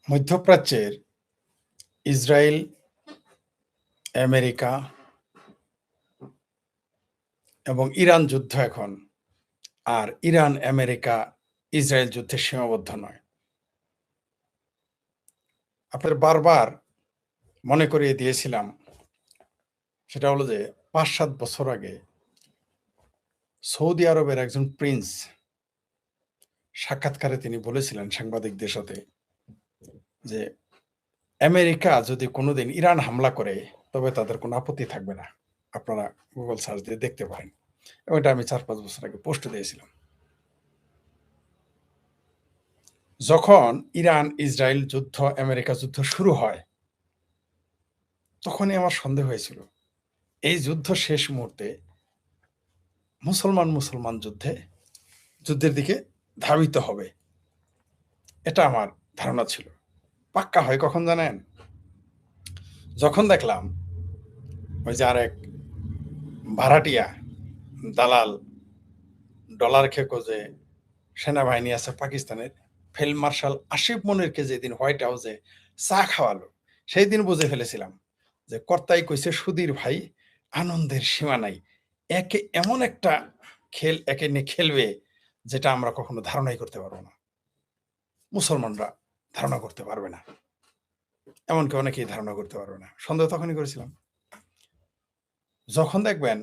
মধ্যপ্রাচ্যের Israel, America এবং Iran যুদ্ধ এখন আর ইরান, আমেরিকা, ইসরায়েল যুদ্ধে সীমাবদ্ধ নয়। আপনাদের বারবার মনে করিয়ে দিয়েছিলাম, সেটা হলো যে ৫-৭ বছর আগে সৌদি আরবের একজন প্রিন্স সাক্ষাৎকারে তিনি বলেছিলেন সাংবাদিকদের সাথে যে, আমেরিকা যদি কোনোদিন ইরান হামলা করে তবে তাদের কোনো আপত্তি থাকবে না। আপনারা গুগল সার্চ দিয়ে দেখতে পারেন। এবং এটা আমি ৪-৫ বছর আগে পোস্ট দিয়েছিলাম। যখন ইরান ইসরায়েল যুদ্ধ, আমেরিকা যুদ্ধ শুরু হয়, তখনই আমার সন্দেহ হয়েছিল এই যুদ্ধ শেষ মুহূর্তে মুসলমান যুদ্ধের দিকে ধাবিত হবে। এটা আমার ধারণা ছিল। পাক্কা হয় কখন জানেন? যখন দেখলাম ওই যে আরেক ভাড়াটিয়া দালাল ডলার খেকো যে সেনাবাহিনী আছে পাকিস্তানের, ফিল্ড মার্শাল আসিফ মনিরকে যেদিন হোয়াইট হাউসে চা খাওয়ালো, সেই দিন বুঝে ফেলেছিলাম যে কর্তাই কইছে সুধীর ভাই, আনন্দের সীমা নাই। একে এমন একটা খেল একে নিয়ে খেলবে যেটা আমরা কখনো ধারণাই করতে পারবো না। মুসলমানরা ধারণা করতে পারবে না। এমনকি অনেকেই ধারণা করতে পারবে না। সন্দেহ তখনই করেছিলাম। যখন দেখবেন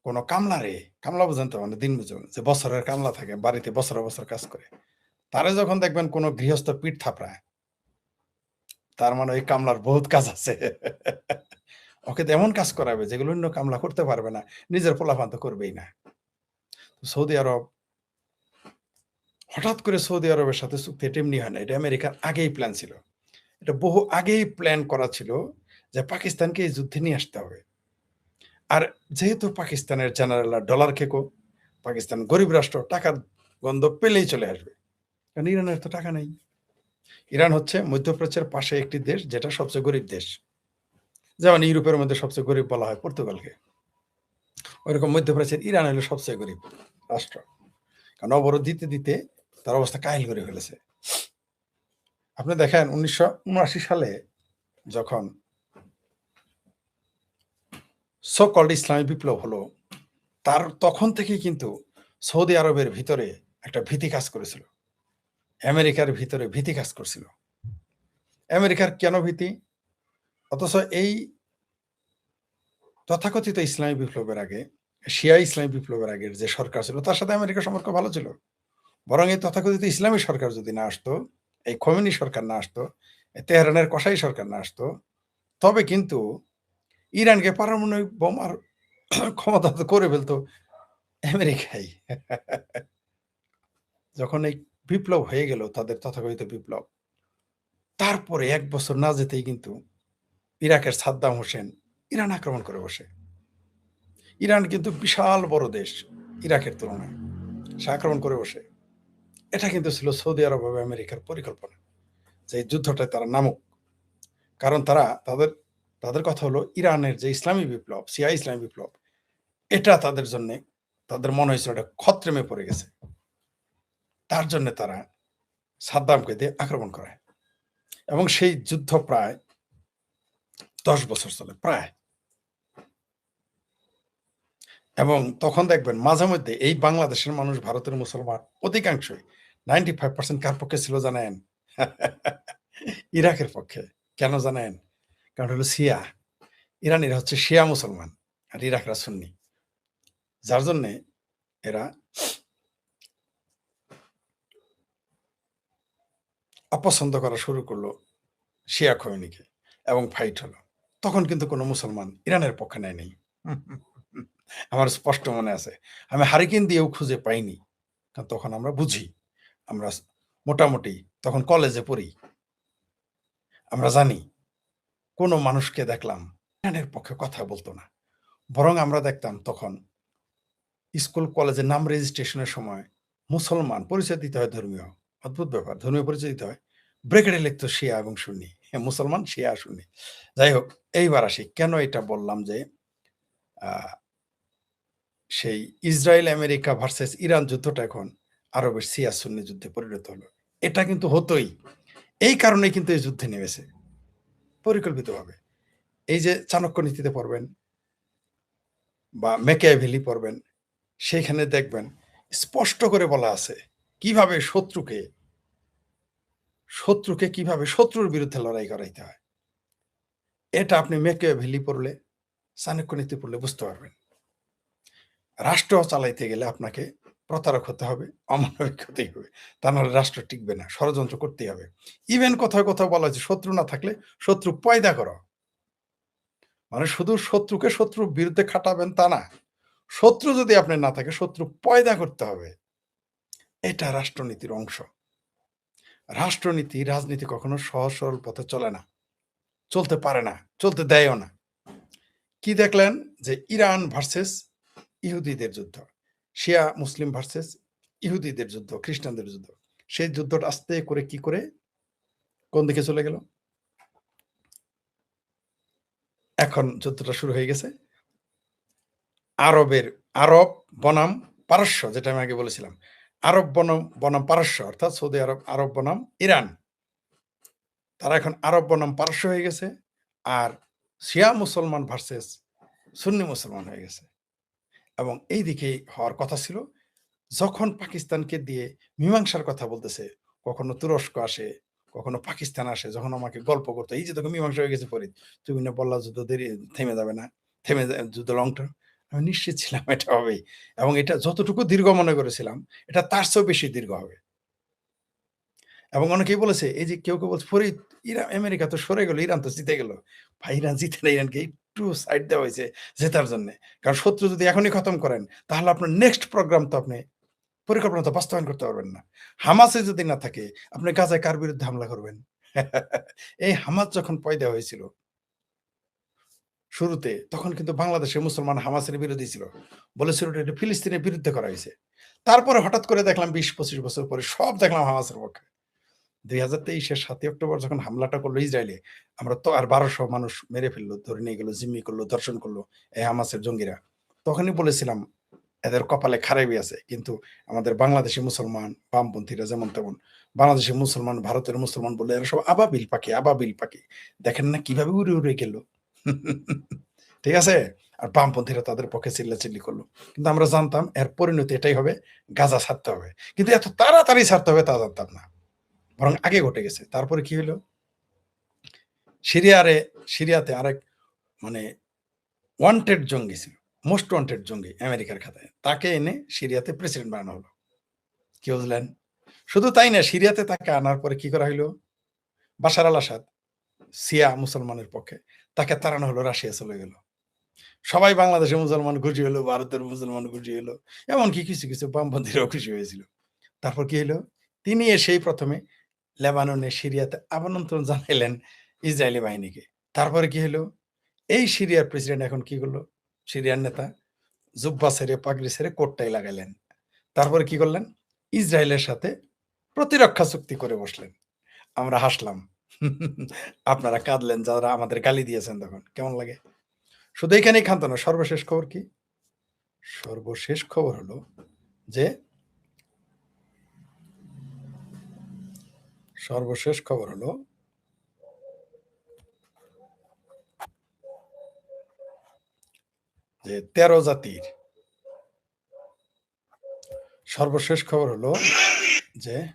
কোন কামলা বুঝেন তো, মানে দিন মজুর যে বছরের কামলা থাকে, বাড়িতে বছর কাজ করে। তারে যখন দেখবেন কোন গৃহস্থ পিঠ থাপড়ায়, তার মানে ওই কামলার বহুত কাজ আছে। ওকে তো এমন কাজ করাবে যেগুলো অন্য কামলা করতে পারবে না, নিজের পোলাপান তো করবেই না। সৌদি আরব হঠাৎ করে সৌদি আরবের সাথে চুক্তি এটা এমনি হয় না। এটা আমেরিকার আগেই প্ল্যান ছিল। এটা বহু আগেই প্ল্যান করা ছিল যে পাকিস্তানকে এই যুদ্ধে নিয়ে আসতে হবে। আর যেহেতু পাকিস্তানের জেনারেলরা ডলার খেকো, পাকিস্তান গরিব রাষ্ট্র, টাকার গন্ধ পেলেই চলে আসবে। কারণ ইরানের তো টাকা নেই। ইরান হচ্ছে মধ্যপ্রাচ্যের পাশে একটি দেশ, যেটা সবচেয়ে গরিব দেশ। যেমন ইউরোপের মধ্যে সবচেয়ে গরিব বলা হয় পর্তুগালকে, ওইরকম মধ্যপ্রাচ্যের ইরান হলো সবচেয়ে গরিব রাষ্ট্র। কারণ অবরোধ দিতে দিতে তার অবস্থা কাহিল করে ফেলেছে। আপনি দেখেন ১৯৭৯ সালে যখন সো কল্ড ইসলামী বিপ্লব হলো, তার তখন থেকেই কিন্তু সৌদি আরবের ভিতরে একটা ভীতি কাজ করেছিল। আমেরিকার ভিতরে ভীতি কাজ করছিল। আমেরিকার কেন ভীতি? অথচ এই তথাকথিত ইসলামী বিপ্লবের আগে, শিয়া ইসলামী বিপ্লবের আগের যে সরকার ছিল, তার সাথে আমেরিকার সম্পর্ক ভালো ছিল। বরং এই তথাকথিত ইসলামী সরকার যদি না আসতো, এই খোমেনি সরকার না আসতো, এই তেহরানের কসাই সরকার না আসতো, তবে কিন্তু ইরানকে পারমাণবিক বোমার ক্ষমতা তো করে ফেলতো আমেরিকাই। যখন এই বিপ্লব হয়ে গেল, তাদের তথাকথিত বিপ্লব, তারপরে ১ বছর না যেতেই কিন্তু ইরাকের সাদ্দাম হোসেন ইরান আক্রমণ করে বসে। ইরান কিন্তু বিশাল বড় দেশ ইরাকের তুলনায়, সে আক্রমণ করে বসে। এটা কিন্তু ছিল সৌদি আরব এবং আমেরিকার পরিকল্পনা যে এই যুদ্ধটায় তারা নামুক। কারণ তাদের কথা হলো ইরানের যে ইসলামী বিপ্লব, শিয়া ইসলামী বিপ্লব, এটা তাদের জন্যে, তাদের মনে হয়েছিল এটা খতরেমে পড়ে গেছে। তার জন্য তারা সাদ্দামকে দিয়ে আক্রমণ করে এবং সেই যুদ্ধ প্রায় ১০ বছর চলে প্রায়। এবং তখন দেখবেন মাঝে মধ্যে এই বাংলাদেশের মানুষ, ভারতের মুসলমান অধিকাংশই 95% কার পক্ষে ছিল জানেন? ইরাকের পক্ষে। কেন জানেন? কারণ হলো শিয়া। ইরানিরা হচ্ছে শিয়া মুসলমান আর ইরাকরা সুন্নি। যার জন্যে এরা অপছন্দ করা শুরু করলো শিয়া খোমেনিকে এবং ফাইট হলো। তখন কিন্তু কোনো মুসলমান ইরানের পক্ষে নেয় নাই। আমার স্পষ্ট মনে আছে। আমি হারিকেন দিয়েও খুঁজে পাইনি। কারণ তখন আমরা বুঝি। আমরা মোটামুটি তখন কলেজে পড়ি। আমরা জানি কোনো মানুষকে দেখলাম ইরানের পক্ষে কথা বলতো না। বরং আমরা দেখতাম তখন স্কুল কলেজের নাম রেজিস্ট্রেশনের সময় মুসলমান পরিচয় দিতে হয় ধর্মীয়। অদ্ভুত ব্যাপার। ধর্মীয় পরিচয় দিতে হয়। ব্রেকেটে লিখতো শিয়া এবং সুন্নি। মুসলমান, শিয়া, সুন্নি। যাই হোক, এইবার আসি। কেন এটা বললাম যে আ সেই ইসরায়েল, আমেরিকা ভার্সাস ইরান যুদ্ধটা এখন আরবের শিয়া সুন্নি যুদ্ধে পরিণত হলো। এটা কিন্তু হতই। এই কারণেই কিন্তু এই যুদ্ধে নেমেছে পরিকল্পিতভাবে। এই যে চাণক্য নীতিতে পড়বেন বা ম্যাকিয়াভেলি পড়বেন, সেখানে দেখবেন স্পষ্ট করে বলা আছে কিভাবে শত্রুকে কিভাবে শত্রুর বিরুদ্ধে লড়াই করাইতে হয়। এটা আপনি ম্যাকিয়াভেলি পড়লে, চাণক্য নীতি পড়লে বুঝতে পারবেন। রাষ্ট্র চালাইতে গেলে আপনাকে প্রতারক হতে হবে, অমানবিক হতেই হবে। তা নাহলে রাষ্ট্র টিকবে না। ষড়যন্ত্র করতেই হবে। ইভেন কোথাও, কোথাও বলা হয়েছে শত্রু না থাকলে শত্রু পয়দা করো। মানে শুধু শত্রুকে শত্রুর বিরুদ্ধে খাটাবেন তা না। শত্রু যদি আপনার না থাকে শত্রু পয়দা করতে হবে। এটা রাষ্ট্রনীতির অংশ। রাষ্ট্রনীতি, রাজনীতি কখনো সহজ সরল পথে চলে না। চলতে পারে না, চলতে দেয়ও না। কি দেখলেন যে ইরান ভার্সেস ইহুদিদের যুদ্ধ, শিয়া মুসলিম ভার্সেস ইহুদিদের যুদ্ধ, খ্রিস্টানদের যুদ্ধ। সেই যুদ্ধটা আস্তে করে কি করে কোন দিকে চলে গেল? এখন যুদ্ধটা শুরু হয়ে গেছে আরব বনাম পারস্য, যেটা আমি আগে বলেছিলাম। আরব বনাম পারস্য, অর্থাৎ সৌদি আরব, আরব বনাম ইরান। তারা এখন আরব বনাম পারস্য হয়ে গেছে। আর শিয়া মুসলমান ভার্সেস সুন্নি মুসলমান হয়ে গেছে। এবং এই দিকেই হওয়ার কথা ছিল। যখন পাকিস্তানকে দিয়ে মীমাংসার কথা বলতেছে, কখনো তুরস্ক আসে, কখনো পাকিস্তান আসে, যখন আমাকে গল্প করতো, এই যে তোকে মীমাংসা হয়ে গেছে ফরিদ, তুমি না বললা যুদ্ধ দেরি থেমে যাবে না, যুদ্ধ লং টার্ম। আমি নিশ্চিত ছিলাম এটা হবেই। এবং এটা যতটুকু দীর্ঘ মনে করেছিলাম, এটা তার চেয়েও বেশি দীর্ঘ হবে। এবং অনেকেই বলেছে, এই যে কেউ বলছে ফরিদ, আমেরিকা তো সরে গেল, ইরান তো জিতে গেল। ভাই, ইরান জিতে না, ইরানকে একটু সাইড দেওয়া হয়েছে জেতার জন্য। কারণ শত্রু যদি এখনই খতম করেন, তাহলে আপনার নেক্সট প্রোগ্রাম তো আপনি পরিকল্পনা তো বাস্তবায়ন করতে পারবেন না। হামাসে যদি না থাকে, আপনি গাজায় কার বিরুদ্ধে হামলা করবেন? এই হামাস যখন পয়দা হয়েছিল শুরুতে, তখন কিন্তু বাংলাদেশের মুসলমান হামাসের বিরোধী ছিল। বলেছিল এটা ফিলিস্তিনের বিরুদ্ধে করা হয়েছে। তারপরে হঠাৎ করে দেখলাম ২০-২৫ বছর পরে সব দেখলাম হামাসের পক্ষে। ২০২৩ এর ৭ই অক্টোবর যখন হামলাটা করলো ইসরায়েলে, আমরা তো আর ১২০০ মানুষ মেরে ফেললো, ধরে নিয়ে গেল, জিম্মি করলো, ধর্ষণ করলো এই হামাসের জঙ্গিরা। তখনই বলেছিলাম এদের কপালে খারাপই আছে। কিন্তু আমাদের বাংলাদেশী মুসলমান, বামপন্থীরা যেমন তেমন, বাংলাদেশী মুসলমান, ভারতের মুসলমান বলে এরা সব আবাবিল পাখি, আবাবিল পাখি। দেখেন না কিভাবে উড়ে, উড়ে গেল। ঠিক আছে? আর বামপন্থীরা তাদের পক্ষে চিল্লাচিল্লি করলো। কিন্তু আমরা জানতাম এর পরিণতি এটাই হবে, গাজা ছাড়তে হবে। কিন্তু এত তাড়াতাড়ি ছাড়তে হবে তা জানতাম না। বরং আগে ঘটে গেছে। তারপরে কি হইল? সিরিয়াতে আরেক মানে ওয়ান্টেড জঙ্গি ছিল। মোস্ট ওয়ান্টেড জঙ্গি আমেরিকার খাতায়। তাকে এনে সিরিয়াতে প্রেসিডেন্ট বানানো হলো। কি বুঝলেন? শুধু তাই না, সিরিয়াতে তাকে আনার পরে কি করা হইল? বাশার আল আসাদ, শিয়া মুসলমানের পক্ষে, তাকে তাড়ানো হলো, রাশিয়া চলে গেল। সবাই বাংলাদেশের মুসলমান খুশি হলো, ভারতের মুসলমান খুশি হলো। এমনকি কিছু, কিছু বামপন্থীরাও খুশি হয়েছিল। তারপর কি হইল? তিনি এসেই ১ম এ লেবাননে, সিরিয়াতে আমন্ত্রণ জানাইলেন ইসরায়েলি বাহিনীকে। তারপরে কি হইল? এই সিরিয়ার প্রেসিডেন্ট এখন কি করলো? সিরিয়ার নেতা জুব্বা ছেড়ে, পাগড়ি ছেড়ে কোটটাই লাগাইলেন। তারপরে কি করলেন? ইসরায়েলের সাথে প্রতিরক্ষা চুক্তি করে বসলেন। আমরা হাসলাম। আপনারা কাঁদলেন যারা আমাদের গালি দিয়েছেন তখন। কেমন লাগে? শুধু এখানেই ক্ষান্ত না। সর্বশেষ খবর কি? সর্বশেষ খবর হলো যে সর্বশেষ খবর হলো যে ১৩ জাতির সর্বশেষ খবর হলো যে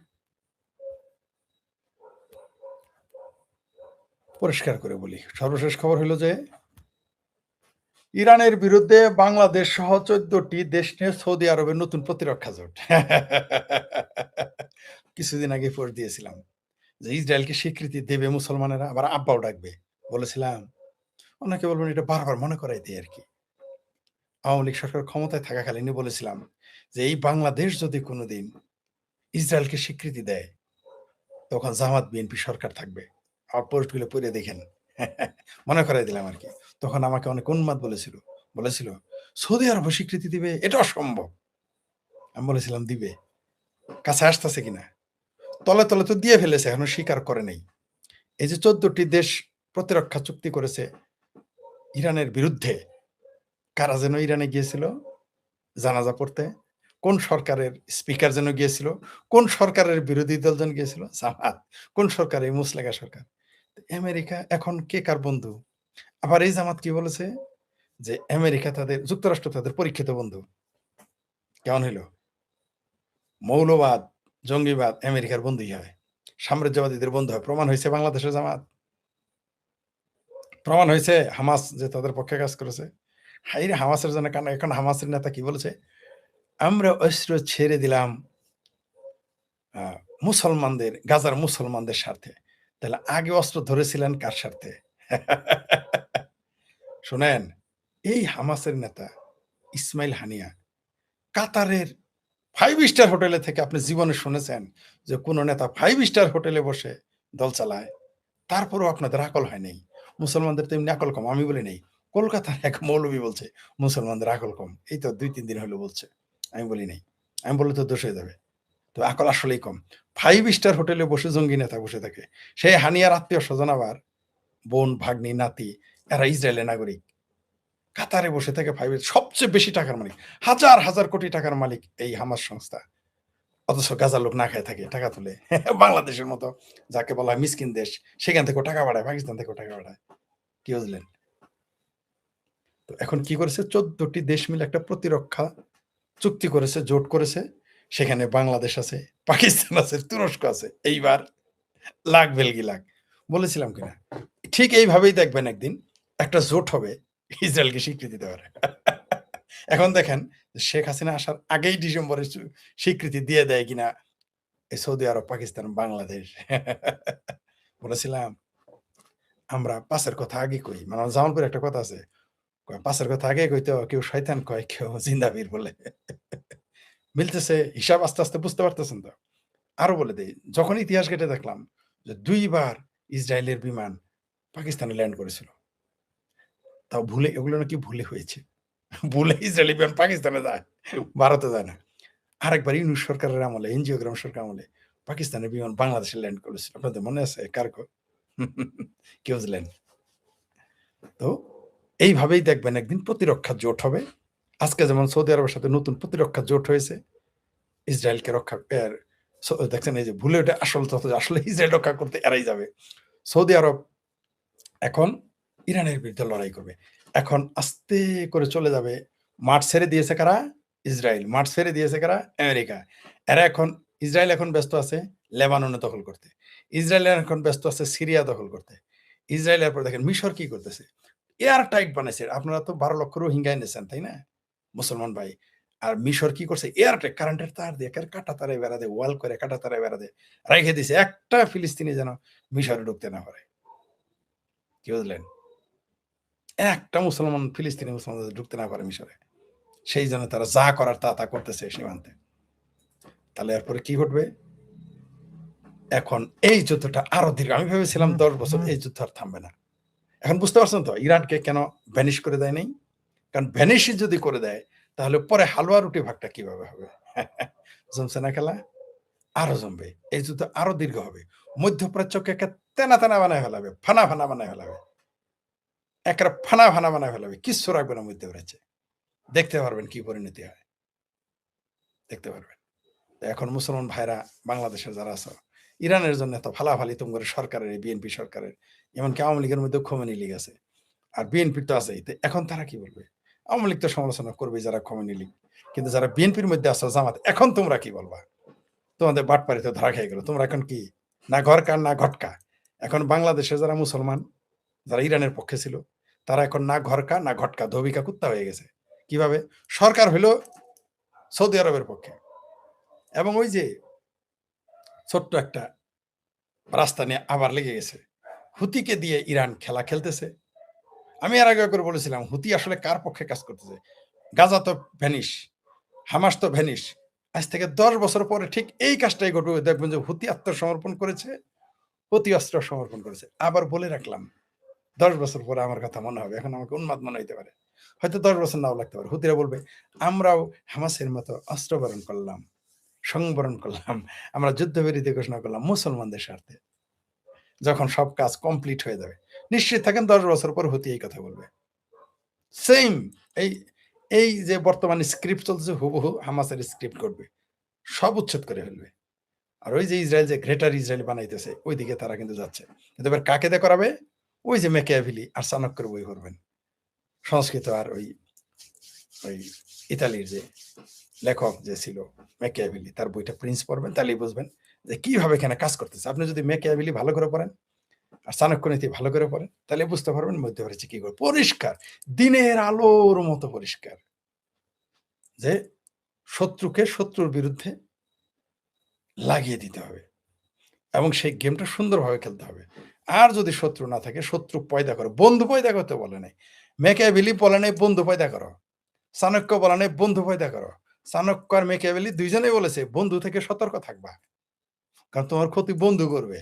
পরিষ্কার করে বলি। সর্বশেষ খবর হলো যে ইরানের বিরুদ্ধে বাংলাদেশ সহ ১৪টি দেশ নিয়ে সৌদি আরবের নতুন প্রতিরক্ষা জোট। কিছুদিন আগে পোস্ট দিয়েছিলাম যে ইসরায়েলকে স্বীকৃতি দেবে মুসলমানেরা, আবার আব্বাও ডাকবে। বলেছিলাম। অনেকে বলবেন এটা বারবার মনে করাই দেই আরকি। আওয়ামী লীগ সরকার ক্ষমতায় থাকাকালীনই বলেছিলাম যে এই বাংলাদেশ যদি কোনোদিন ইসরায়েলকে স্বীকৃতি দেয়, তখন জামাত বিএনপি সরকার থাকবে। আমার পোস্টগুলো পড়ে দেখেন। মনে করাই দিলাম আরকি। তখন আমাকে অনেক উন্মাদ বলেছিল, "সৌদি আরবও স্বীকৃতি দিবে? এটা অসম্ভব।" আমি বলেছিলাম দিবে। কাছে আসতেছে কিনা? তলে, তলে তো দিয়ে ফেলেছে, এখনো স্বীকার করে নাই। এই যে ১৪ টি দেশ প্রতিরক্ষা চুক্তি করেছে ইরানের বিরুদ্ধে, কারা যেন ইরানে গিয়েছিল জানাজা পড়তে? কোন সরকারের স্পিকার যেন গিয়েছিল, কোন সরকারের বিরোধী দল যেন গিয়েছিল? জামাত। কোন সরকার? এই মুসলেকা সরকার। আমেরিকা এখন কে কার বন্ধু? আবার এই জামাত কি বলেছে? যে আমেরিকা যুক্তরাষ্ট্র তাদের পরীক্ষিত বন্ধু। কেমন হইল? মৌলবাদ, জঙ্গিবাদ আমেরিকার বন্ধুই হয়। সাম্রাজ্যবাদীদের বন্ধু হয়। প্রমাণ হইছে বাংলাদেশের জামাত। প্রমাণ হইছে হামাস যে তাদের পক্ষে কাজ করেছে। হাইরে হামাসের জন্য কান্না। এখন হামাসের নেতা কি বলেছে? আমরা অস্ত্র ছেড়ে দিলাম আ গাজার মুসলমানদের স্বার্থে। তাহলে আগে অস্ত্র ধরেছিলেন কার স্বার্থে? শোনেন, এই হামাসের নেতা ইসমাইল হানিয়া কাতারের 5 স্টার হোটেলে থেকে আপনি জীবনে শুনেছেন যে কোন নেতা 5 স্টার হোটেলে বসে দল চালায়? তারপরেও আপনাদের আকল হয় নাই। মুসলমানদের তো এমনি আকল কম। আমি বলি নাই। কলকাতার এক মৌলবি বলছে মুসলমানদের আকল কম। এই তো ২-৩ দিন হইলো বলছে। আমি বলি নাই। আমি বললে তো দোষ হয়ে যাবে। তো আকল আসলেই কম। 5 স্টার হোটেলে বসে জঙ্গি নেতা বসে থাকে। সেই হানিয়ার আত্মীয়-স্বজন আবার বোন, ভাগ্নি, নাতি এরা ইসরায়েলের নাগরিক। কাতারে বসে থেকে সবচেয়ে বেশি টাকার মালিক। হাজার, হাজার কোটি টাকার মালিক এই হামাস সংস্থা। অথচ গাজার লোক না খায় থাকে, টাকা তুলে। বাংলাদেশের মতো যাকে বলা হয় মিসকিন দেশ, সেখান থেকেও টাকা বাড়ায়, পাকিস্তান থেকেও টাকা বাড়ায়। কি বুঝলেন? তো এখন কি করেছে? ১৪ টি দেশ মিলে একটা প্রতিরক্ষা চুক্তি করেছে, জোট করেছে। সেখানে বাংলাদেশ আছে, পাকিস্তান আছে, তুরস্ক আছে। এইবার লাখ ভেলকি লাখ। বলেছিলাম কিনা? ঠিক এইভাবেই দেখবেন একদিন একটা জোট হবে ইসরায়েলকে স্বীকৃতি দেওয়ার। এখন দেখেন শেখ হাসিনা আসার আগেই ডিসেম্বরে স্বীকৃতি দিয়ে দেয় কিনা এই সৌদি আরব, পাকিস্তান, বাংলাদেশ। বলেছিলাম আমরা পাঁচের কথা আগে কই। মানে আমার জামালপুরে একটা কথা আছে। কয় পাঁচের কথা আগে কইতো কেউ শয়তান কয়, কেউ জিন্দাবীর বলে। মিলতেছে হিসাব আস্তে, আস্তে বুঝতে পারতেছেন তো? আরো বলে দেই, যখন ইতিহাস ঘেঁটে দেখলাম যে ২ বার ইসরায়েলের বিমান পাকিস্তানে ল্যান্ড করেছিল। তাও ভুলে, এগুলো নাকি ভুলে হয়েছে। ভুলে ইসরায়েলি বিমান পাকিস্তানে যায়, ভারতে যায় না। আরেকবার ইউনূস সরকারের আমলে, এনজিওগ্রাম সরকার আমলে পাকিস্তানের বিমান বাংলাদেশে ল্যান্ড করেছিল। আপনাদের মনে আছে? কার্গো? কি বুঝলেন? তো এইভাবেই দেখবেন একদিন প্রতিরক্ষা জোট হবে। আজকে যেমন সৌদি আরবের সাথে নতুন প্রতিরক্ষা জোট হয়েছে। ইসরায়েলকে রক্ষা দেখছেন এই যে ভুলে ওঠে আসল তথ্য, আসলে ইসরায়েল রক্ষা করতে এরাই যাবে। সৌদি আরব এখন ইরানের বিরুদ্ধে লড়াই করবে। এখন আস্তে করে চলে যাবে। মাঠ ছেড়ে দিয়েছে কারা? ইসরায়েল। মাঠ ছেড়ে দিয়েছে কারা? আমেরিকা। এরা এখন ইসরায়েল এখন ব্যস্ত আছে লেবাননে দখল করতে। ইসরায়েল এখন ব্যস্ত আছে সিরিয়া দখল করতে। ইসরায়েল এরপর দেখেন মিশর কি করতেছে? এয়ার টাইট বানাইছে। আপনারা তো ১২ লক্ষ রোহিঙ্গা এনেছেন, তাই না? মুসলমান ভাই। আর মিশর কি করছে? এয়ার টাইট কারেন্টের তার দিয়ে একেবারে কাঁটা তারে বেড়া দেয়, ওয়াল করে কাঁটা তারে বেড়া দেয়। রাইখে দিছে। একটা ফিলিস্তিনি যেন মিশরে ঢুকতে না পারে। কি বুঝলেন? একটা ফিলিস্তিনি মুসলমান যাতে ঢুকতে না পারে মিশরে। সেই জন্য তারা যা করার তা করতেছে সীমান্তে। তাহলে এরপরে কি ঘটবে? এখন এই যুদ্ধটা আরো দীর্ঘ। আমি ভেবেছিলাম ১০ বছর এই যুদ্ধ আর থামবে না। এখন বুঝতে পারছেন তো ইরানকে কেন ভ্যানিশ করে দেয় নাই? কারণ ভ্যানিশই যদি করে দেয় তাহলে পরে হালুয়া রুটি ভাগটা কিভাবে হবে? জমছে না খেলা? আরো জমবে। এই যুদ্ধ আরো দীর্ঘ হবে। মধ্যপ্রাচ্যকে তেনা, তেনা বানায় ফেলাবে। ফানা, ফানা বানায় ফেলাবে। একেবারে ফানা, ফানা বানায় ফেলাবে। কিচ্ছু রাখবে না মধ্যপ্রাচ্যে। দেখতে পারবেন কি পরিণতি হয়। দেখতে পারবেন। এখন মুসলমান ভাইরা বাংলাদেশের যারা আছো, ইরানের জন্য এত ফালাফালি তোমরা সরকারের, এই বিএনপি সরকারের, এমনকি আওয়ামী লীগের মধ্যেও খোমেনি লীগ আছে। আর বিএনপির তো আছেই। তো এখন তারা কি বলবে? আওয়ামী লীগ তো সমালোচনা করবেই, যারা খোমেনি লীগ। কিন্তু যারা বিএনপির মধ্যে আছো, জামাত, এখন তোমরা কি বলবা? তোমাদের বাটপাড়িতে ধরা খেয়ে গেল। তোমরা এখন কি? না ঘরকা না ঘটকা। এখন বাংলাদেশে যারা মুসলমান, যারা ইরানের পক্ষে ছিল, তারা এখন না ঘরকা না ঘটকা, ধোবিকা কুত্তা হয়ে গেছে। কিভাবে? সরকার হইল সৌদি আরবের পক্ষে। এবং ওই যে ছোট্ট একটা রাস্তা নিয়ে আবার লেগে গেছে। হুতিকে দিয়ে ইরান খেলা খেলতেছে। আমি এর আগে করে বলেছিলাম, হুতি আসলে কার পক্ষে কাজ করতেছে? গাজা তো ভ্যানিশ, হামাস তো ভ্যানিশ। আজ থেকে ১০ বছর পরে ঠিক এই কাজটাই ঘটবে। দেখবেন যে হুতি আত্মসমর্পণ করেছে, হুতি অস্ত্র সমর্পণ করেছে। আবার বলে রাখলাম, ১০ বছর পরে আমার কথা মনে হবে। এখন আমাকে উন্মাদ মনে হইতে পারে। হয়তো ১০ বছর নাও লাগতে পারে। হুতিরা বলবে, আমরাও হামাসের মতো অস্ত্র বরণ করলাম, সংবরণ করলাম। আমরা যুদ্ধবিরতি ঘোষণা করলাম মুসলমানদের স্বার্থে। যখন সব কাজ কমপ্লিট হয়ে যাবে। নিশ্চিত থাকেন ১০ বছর পর হুতি এই কথা বলবে। সেইম এই এই যে বর্তমানে স্ক্রিপ্ট চলতেছে হুবহু হামাসের স্ক্রিপ্ট করবে। সব উচ্ছেদ করে ফেলবে। আর ওই যে ইসরায়েল যে গ্রেটার ইসরায়েল বানাইতেছে ওইদিকে তারা কিন্তু যাচ্ছে। কিন্তু এবার কাকে দিয়ে করাবে? ওই যে ম্যাকিয়াভেলি আর চাণক্যের বই পড়বেন। সংস্কৃত আর ওই ইতালির যে লেখক যে ছিল ম্যাকিয়াভেলি তার বইটা প্রিন্স পড়বেন তাহলেই বুঝবেন যে কিভাবে এখানে কাজ করতেছে। আপনি যদি ম্যাকিয়াভেলি ভালো করে পড়েন আর চাণক্য নীতি ভালো করে পড়েন তাহলে বুঝতে পারবেন মধ্যপ্রাচ্যে কি করে। পরিষ্কার, দিনের আলোর মতো পরিষ্কার যে শত্রুকে শত্রুর বিরুদ্ধে লাগিয়ে দিতে হবে এবং সেই গেমটা সুন্দরভাবে খেলতে হবে। আর যদি শত্রু না থাকে শত্রু পয়দা করো, বন্ধু পয়দা করতে বলে নাই। ম্যাকিয়াভেলি বলে নাই বন্ধু পয়দা করো। চাণক্য বলে নাই বন্ধু পয়দা করো। চাণক্য আর ম্যাকিয়াভেলি দুইজনেই বলেছে বন্ধু থেকে সতর্ক থাকবা। কারণ তোমার ক্ষতি বন্ধু করবে।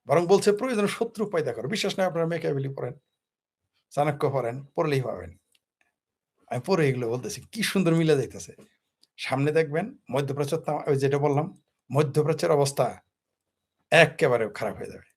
বরং বলছে প্রয়োজনে শত্রু পয়দা করো। বিশ্বাস নাই আপনারা ম্যাকিয়াভেলি পড়েন, চাণক্য পড়েন, পড়লেই পাবেন। আমি পড়ে এগুলো বলতেছি। কি সুন্দর মিলে যাইতেছে। সামনে দেখবেন মধ্যপ্রাচ্য ওই যেটা বললাম, মধ্যপ্রাচ্যের অবস্থা এক্কেবারে খারাপ হয়ে যাবে।